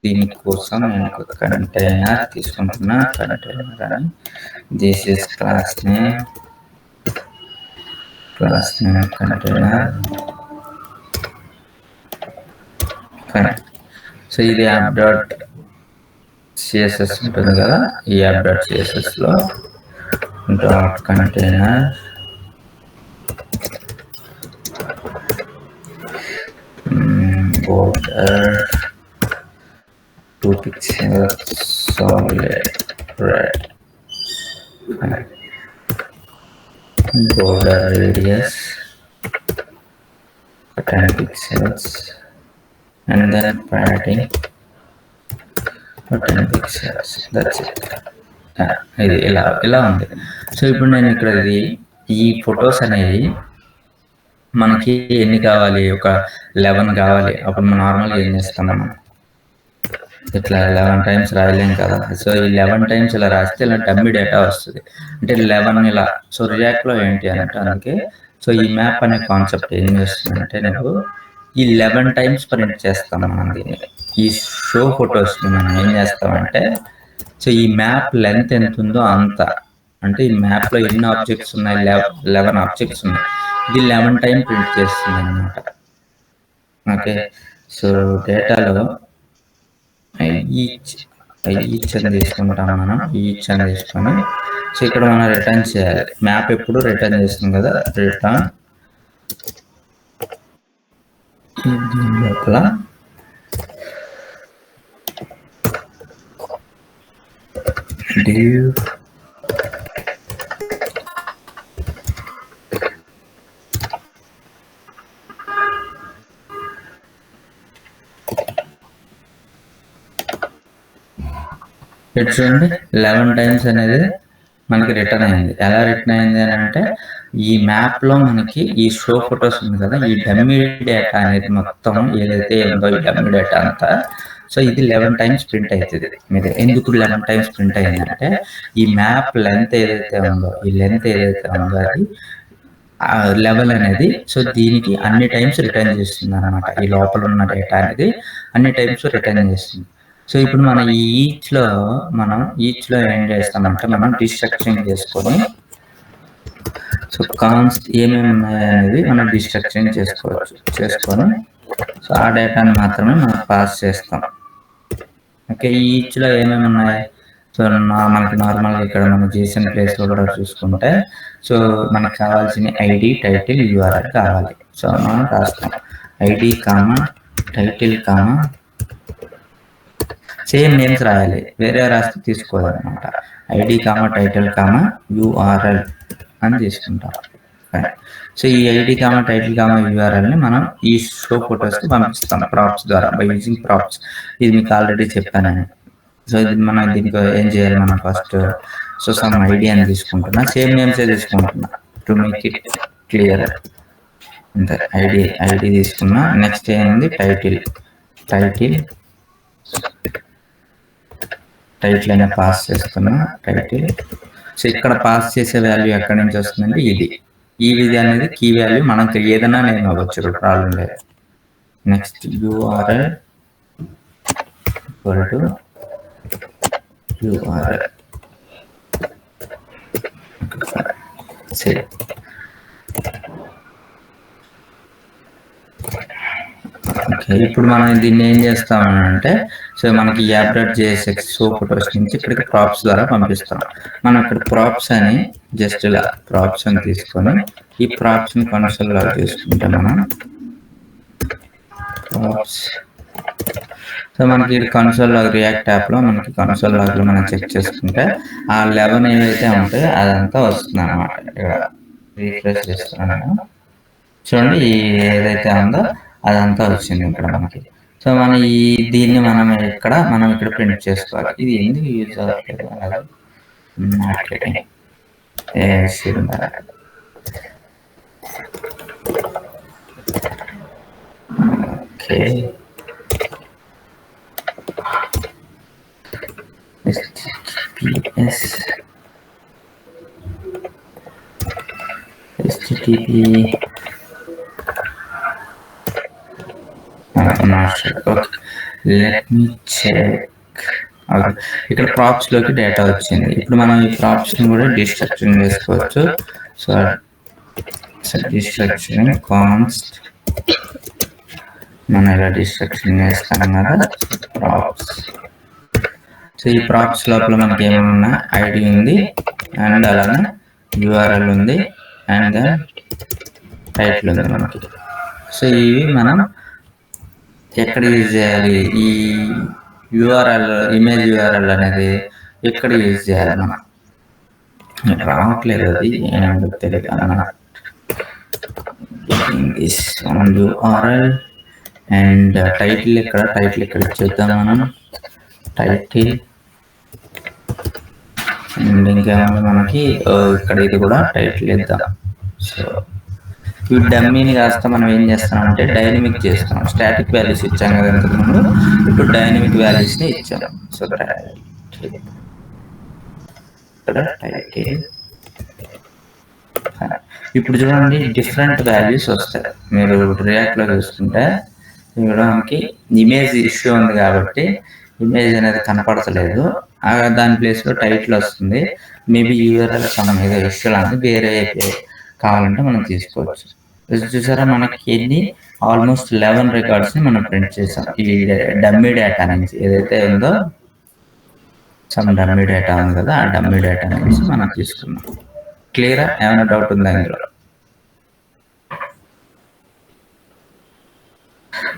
దీనికోసం నేను ఒక కంటైనర్ తీసుకుంటున్నా. కంటైనర్ అని this is class name container. So ఇది యాప్ డాట్ సిఎస్ఎస్ ఉంటుంది కదా, ఈ యాప్ డాట్ సిఎస్ఎస్లో dot container border 2 pixels solid red. Border radius 10 pixels and then padding 10 pixels. That's it. ఇది ఇలా ఉంది. సో ఇప్పుడు నేను ఇక్కడ ఈ ఫొటోస్ అనేవి మనకి ఎన్ని కావాలి, ఒక 11 కావాలి. అప్పుడు మనం నార్మల్గా ఏం చేస్తాం, మనం ఇట్లా 11 టైమ్స్ రాయలేం కదా. సో ఈ 11 టైమ్స్ ఇలా రాస్తే ఇలా డమ్మీ డేటా వస్తుంది. అంటే 11 ఇలా. సో రియాక్ట్లో ఏంటి అంటే అందుకే సో ఈ మ్యాప్ అనే కాన్సెప్ట్ ఏం చేస్తుందంటే నేను ఈ 11 టైమ్స్ ప్రింట్ చేస్తాం మనం దీన్ని. ఈ షో ఫొటోస్ని మనం ఏం చేస్తామంటే సో ఈ మ్యాప్ లెంత్ ఎంత ఉందో అంత, అంటే ఈ మ్యాప్లో ఎన్ని ఆబ్జెక్ట్స్ ఉన్నాయి, 11 ఆబ్జెక్ట్స్ ఉన్నాయి. ఇది 11 టైం ప్రింట్ చేస్తుంది అనమాట. ఓకే, సో డేటాలో ఈచ్ అని తీసుకుంటాం మనం. ఈచ్ అని తీసుకొని సో ఇక్కడ మనం రిటర్న్ చేయాలి. మ్యాప్ ఎప్పుడు రిటర్న్ చేస్తుంది కదా, రిటర్న్ దీని లోపల div చూడండి 11 టైమ్స్ అనేది మనకి రిటర్న్ అయింది. ఎలా రిటర్న్ అయింది అని అంటే ఈ మ్యాప్ లో మనకి ఈ షో ఫొటోస్ ఉంది కదా, ఈ డమ్మీ డేటా అనేది మొత్తం ఏదైతే ఉందో ఈ డమ్మీ డేటా అంతా సో ఇది 11 టైమ్స్ ప్రింట్ అవుతుంది. మీరు ఎందుకు 11 టైమ్స్ ప్రింట్ అయింది అంటే ఈ మ్యాప్ లెంత్ ఏదైతే ఉందో ఈ లెంత్ ఏదైతే ఉందో అది లెవెల్ అనేది సో దీనికి అన్ని టైమ్స్ రిటర్న్ చేస్తుంది అనమాట. ఈ లోపల ఉన్న డేటా అనేది అన్ని టైమ్స్ రిటర్న్ చేస్తుంది. సో ఇప్పుడు మనం ఈచ్లో ఏం చేస్తామంటే మనం డిస్ట్రక్చరింగ్ చేసుకొని సో కాన్స్ ఏమేమి ఉన్నాయి అనేది మనం డిస్ట్రక్చరింగ్ చేసుకొని సో ఆ డేటాని మాత్రమే మనం పాస్ చేస్తాం. ఓకే, ఈచ్లో ఏమేమి ఉన్నాయి సో మనకి నార్మల్గా ఇక్కడ మన JSON ప్లేస్లో కూడా చూసుకుంటే సో మనకు కావాల్సిన ఐడి, టైటిల్, URL కావాలి. సో మనం రాస్తాం ID comma title comma same names రాయాలి, వేరే రాస్తే తీసుకోవాలన్నమాట. ID comma title comma URL అని తీసుకుంటాం. సో ఈ ఐడి కామా టైటిల్ కామా URLని మనం ఈ షో ఫొటోస్కి పంపిస్తాం ప్రాప్స్ ద్వారా, బై యూజింగ్ ప్రాప్స్. ఇది మీకు ఆల్రెడీ చెప్పాను. సో ఇది మనం దీనికి ఏం చేయాలి, మనం ఫస్ట్ సో సమ్ ఐడి అని తీసుకుంటున్నా, సేమ్ నేమ్సే తీసుకుంటున్నా టు మేక్ ఇట్ క్లియర్. అంతే, ఐడి తీసుకున్నా. నెక్స్ట్ ఏంది టైటిల్ అయినా పాస్ చేస్తున్నా టైటిల్. సో ఇక్కడ పాస్ చేసే వాల్యూ ఎక్కడి నుంచి వస్తుందంటే ఈ విధి అనేది కీ వాల్యూ. మనకి ఏదైనా నేను అవ్వచ్చు, ప్రాబ్లం లేదు. నెక్స్ట్ URL సరే ఓకే, ఇప్పుడు మనం దీన్ని ఏం చేస్తామంటే, సో మనకి ఈ అప్డేట్ JSX సో ఫొటోస్ నుంచి ఇక్కడికి ప్రాప్స్ ద్వారా పంపిస్తాం. మనం ఇక్కడ ప్రాప్స్ అని జస్ట్ ఇలా ప్రాప్స్ అని తీసుకొని ఈ ప్రాప్స్ ని కన్సోల్ లాగా తీసుకుంటే మనం ప్రాప్స్, సో మనకి కన్సోల్ లాగ్ రియాక్ట్ యాప్ లో మనకి కన్సోల్ లాగ్ లో మనం చెక్ చేసుకుంటే ఆ 11 ఏవైతే ఉంటాయో అదంతా వస్తుంది అనమాట. ఇక్కడ రీఫ్రెష్ చేస్తున్నాను చూడండి, ఈ ఏదైతే ఉందో అదంతా వచ్చింది ఇక్కడ మనకి. సో మన దీన్ని మనం ఇక్కడ ప్రింట్ చేసుకోవాలి. ఇది ఎందుకు యూజ్ అవ్వట్లేదు అలాగే marketing okay, HTTP let me check. ఇక్కడ ప్రాప్స్ లోకి డేటా వచ్చింది. ఇప్పుడు మనం ఈ ప్రాప్స్ ని కూడా డిస్ట్రక్షన్ చేసుకోవచ్చు. సో డిస్ట్రక్షన్ కాన్స్ట్ మనం ఇలా డిస్ట్రక్షన్ చేస్తాం కదా ప్రాప్స్. సో ఈ ప్రాప్స్ లోపల మనకి ఏమన్నా ఐడి ఉంది అండ్ అలానే URL ఉంది అండ్ దెన్ టైటిల్ ఉంది మనకి. సో ఇవి మనం ఎక్కడ యూజ్ చేయాలి? ఈ URL ఇమేజ్ URL అనేది ఎక్కడ యూజ్ చేయాలి? మనం రావట్లేదు, అది ఏమంటే తెలియదు అన్న. URL అండ్ టైటిల్ ఇక్కడ ఇచ్చేద్దాం మనం. టైటిల్ అండ్ ఇంకేమో మనకి ఇక్కడ ఇది కూడా టైటిల్ ఇద్దాం. సో ఈ డమ్మీని కాస్త మనం ఏం చేస్తామంటే డైనమిక్ చేస్తాం. స్టాటిక్ వాల్యూస్ ఇచ్చాం కదా ఇంతకుముందు, ఇప్పుడు డైనమిక్ వాల్యూస్ ని ఇచ్చాం. సో ఇక్కడ టైటిల్, ఇప్పుడు చూడండి డిఫరెంట్ వాల్యూస్ వస్తాయి. మీరు రియాక్ట్ లో చూసుకుంటే ఇక్కడ మనకి ఇమేజ్ ఇష్యూ ఉంది కాబట్టి ఇమేజ్ అనేది కనపడతలేదు. దాని ప్లేస్ లో టైటిల్ వస్తుంది. మేబీ URL ఏదో ఇష్యూ లాంటి వేరే కావాలంటే మనం తీసుకోవచ్చు. చూసారా, మనకి ఎన్ని ఆల్మోస్ట్ 11 రికార్డ్స్ ని మనం ప్రింట్ చేసాం ఈ డమ్మీ డేటా నుంచి. ఏదైతే ఉందో సమ్ డమ్మీ డేటా ఉంది కదా, ఆ డమ్మీ డేటా నుంచి మనం తీసుకున్నాం. క్లియరా? ఏమైనా డౌట్ ఉందా ఇందులో?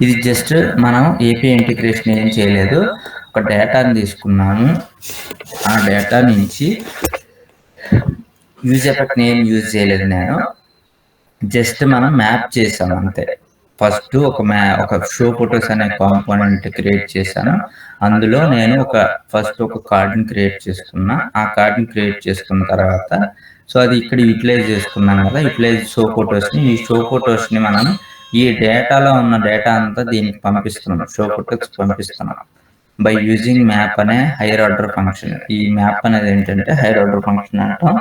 ఇది జస్ట్ మనం API ఇంటిగ్రేషన్ ఏం చేయలేదు. ఒక డేటాని తీసుకున్నాము, ఆ డేటా నుంచి యూజ్ ఎఫెక్ట్ ఏం యూజ్ చేయలేదు. నేను జస్ట్ మనం మ్యాప్ చేసాం అంతే. ఫస్ట్ ఒక షో ఫొటోస్ అనే కాంపోనెంట్ క్రియేట్ చేశాను. అందులో నేను ఫస్ట్ ఒక కార్డ్ని క్రియేట్ చేసుకున్నా. ఆ కార్డ్ని క్రియేట్ చేసుకున్న తర్వాత సో అది ఇక్కడ యూటిలైజ్ చేసుకున్నాం కదా, యూటిలైజ్ షో ఫొటోస్ని. ఈ షో ఫొటోస్ని మనం ఈ డేటాలో ఉన్న డేటా అంతా దీనికి పంపిస్తున్నాం, షో ఫొటోస్ పంపిస్తున్నాం బై యూజింగ్ మ్యాప్ అనే హైయర్ ఆర్డర్ ఫంక్షన్. ఈ మ్యాప్ అనేది ఏంటంటే హైయర్ ఆర్డర్ ఫంక్షన్ అంటాం.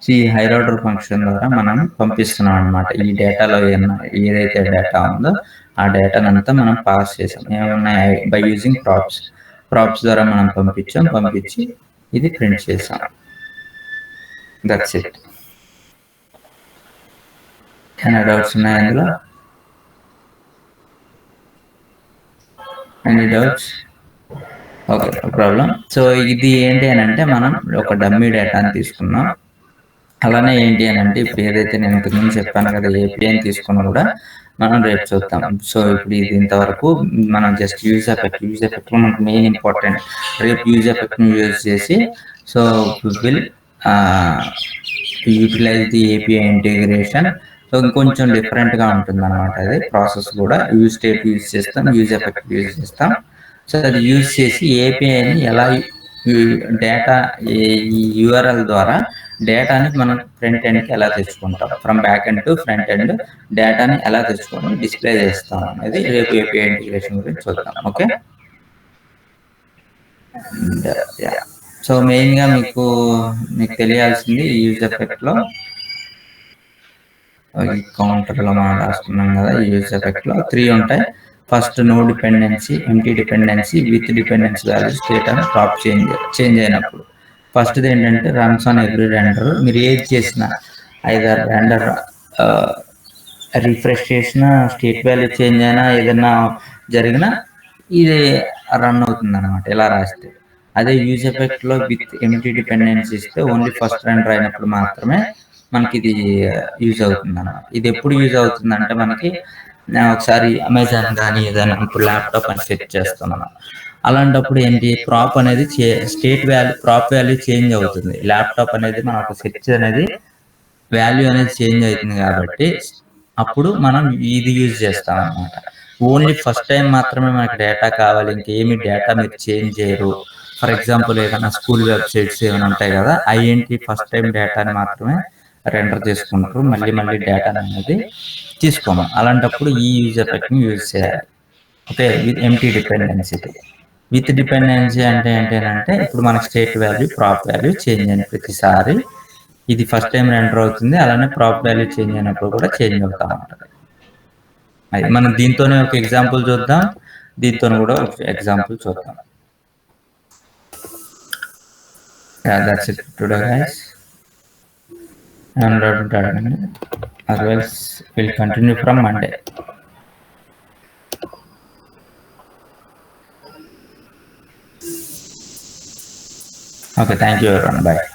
సో ఈ హైయర్ ఆర్డర్ ఫంక్షన్ ద్వారా మనం పంపిస్తున్నాం అనమాట. ఈ డేటాలో ఏదైతే డేటా ఉందో ఆ డేటానంతా మనం పాస్ చేసాం. ఏమన్నా బై యూజింగ్ ప్రాప్స్ ద్వారా మనం పంపించి ఇది ప్రింట్ చేసాం. That's it. ఏమైనా డౌట్స్ ఉన్నాయా అందులో? Any doubts? Okay, no problem. So ఇది ఏంటి అని అంటే మనం ఒక డమ్మీ డేటాని తీసుకున్నాం. అలానే ఏంటి అని అంటే ఇప్పుడు ఏదైతే నేను ఇంతకుముందు చెప్పాను కదా API తీసుకున్నా కూడా మనం రేపు చూద్దాం. సో ఇప్పుడు ఇది ఇంతవరకు మనం జస్ట్ యూజ్ ఎఫెక్ట్ మనకు మెయిన్ ఇంపార్టెంట్. రేపు యూజ్ ఎఫెక్ట్ని యూజ్ చేసి so will utilize the API integration. So ఇంకొంచెం డిఫరెంట్గా ఉంటుంది అనమాట. అది ప్రాసెస్ కూడా యూజ్ స్టేట్ యూజ్ చేస్తాం, యూజ్ ఎఫెక్ట్ యూజ్ చేస్తాం. సో అది యూజ్ చేసి APIని ఎలా డేటా ఈ URL ద్వారా డేటాని మనం ఫ్రంట్ ఎండ్కి ఎలా తెచ్చుకుంటాం, from back end to front end డేటాని ఎలా తెచ్చుకొని డిస్ప్లే చేస్తాం అనేది రేపు API ఇంటిగ్రేషన్ గురించి చూద్దాం. ఓకే, సో మెయిన్గా మీకు తెలియాల్సింది యూజ్ ఎఫెక్ట్లో ఈ కౌంటర్లో మనం రాసుకున్నాం కదా. యూజ్ ఎఫెక్ట్లో 3 ఉంటాయి. First no dependency, empty dependency, with dependency value state అని టాప్ చేంజ్ అయినప్పుడు ఫస్ట్ది ఏంటంటే రన్స్ ఆన్ ఎవ్రీ రెండర్. మీరు ఏది చేసినా ఐదర్ రెండర్ రిఫ్రెష్ చేసినా, స్టేట్ వాల్యూ చేంజ్ అయినా, ఏదైనా జరిగిన ఇది రన్ అవుతుంది అనమాట ఇలా రాస్తే. అదే యూజ్ ఎఫెక్ట్ లో విత్ ఎంటీ డిపెండెన్సీ ఇస్తే ఓన్లీ ఫస్ట్ రెండర్ అయినప్పుడు మాత్రమే మనకి ఇది యూజ్ అవుతుంది అనమాట. ఇది ఎప్పుడు యూజ్ అవుతుంది అంటే మనకి ఒకసారి అమెజాన్ కానీ ఏదైనా ఇప్పుడు ల్యాప్టాప్ అని సెట్ చేస్తున్నాను, అలాంటప్పుడు ఏంటి ప్రాప్ అనేది స్టేట్ వాల్యూ ప్రాప్ వాల్యూ చేంజ్ అవుతుంది. ల్యాప్టాప్ అనేది మన ఒక సెర్చ్ అనేది వాల్యూ అనేది చేంజ్ అవుతుంది కాబట్టి అప్పుడు మనం ఇది యూజ్ చేస్తాం అనమాట. ఓన్లీ ఫస్ట్ టైం మాత్రమే మనకి డేటా కావాలి, ఇంకేమి డేటా మీరు చేంజ్ చేయరు. ఫర్ ఎగ్జాంపుల్ ఏదైనా స్కూల్ వెబ్సైట్స్ ఏమైనా ఉంటాయి కదా, ఐఎన్టీ ఫస్ట్ టైం డేటాని మాత్రమే రెండర్ చేసుకుంటారు, మళ్ళీ మళ్ళీ డేటా అనేది తీసుకోము. అలాంటప్పుడు ఈ యూజ్ ఎఫెక్ట్ని యూజ్ చేయాలి. Okay, with empty dependency. With dependency అంటే ఏంటంటే ఇప్పుడు మన స్టేట్ వాల్యూ ప్రాప్ వాల్యూ చేంజ్ అయిన ప్రతిసారి ఇది ఫస్ట్ టైం రెండర్ అవుతుంది, అలానే ప్రాప్ వాల్యూ చేంజ్ అయినప్పుడు కూడా చేంజ్ అవుతా ఉంటుంది. అది మనం దీంతోనే ఒక ఎగ్జాంపుల్ చూద్దాం, దీంతో కూడా ఒక ఎగ్జాంపుల్ చూద్దాం. That's it today guys. Otherwise we'll continue from Monday. Okay, thank you everyone, bye.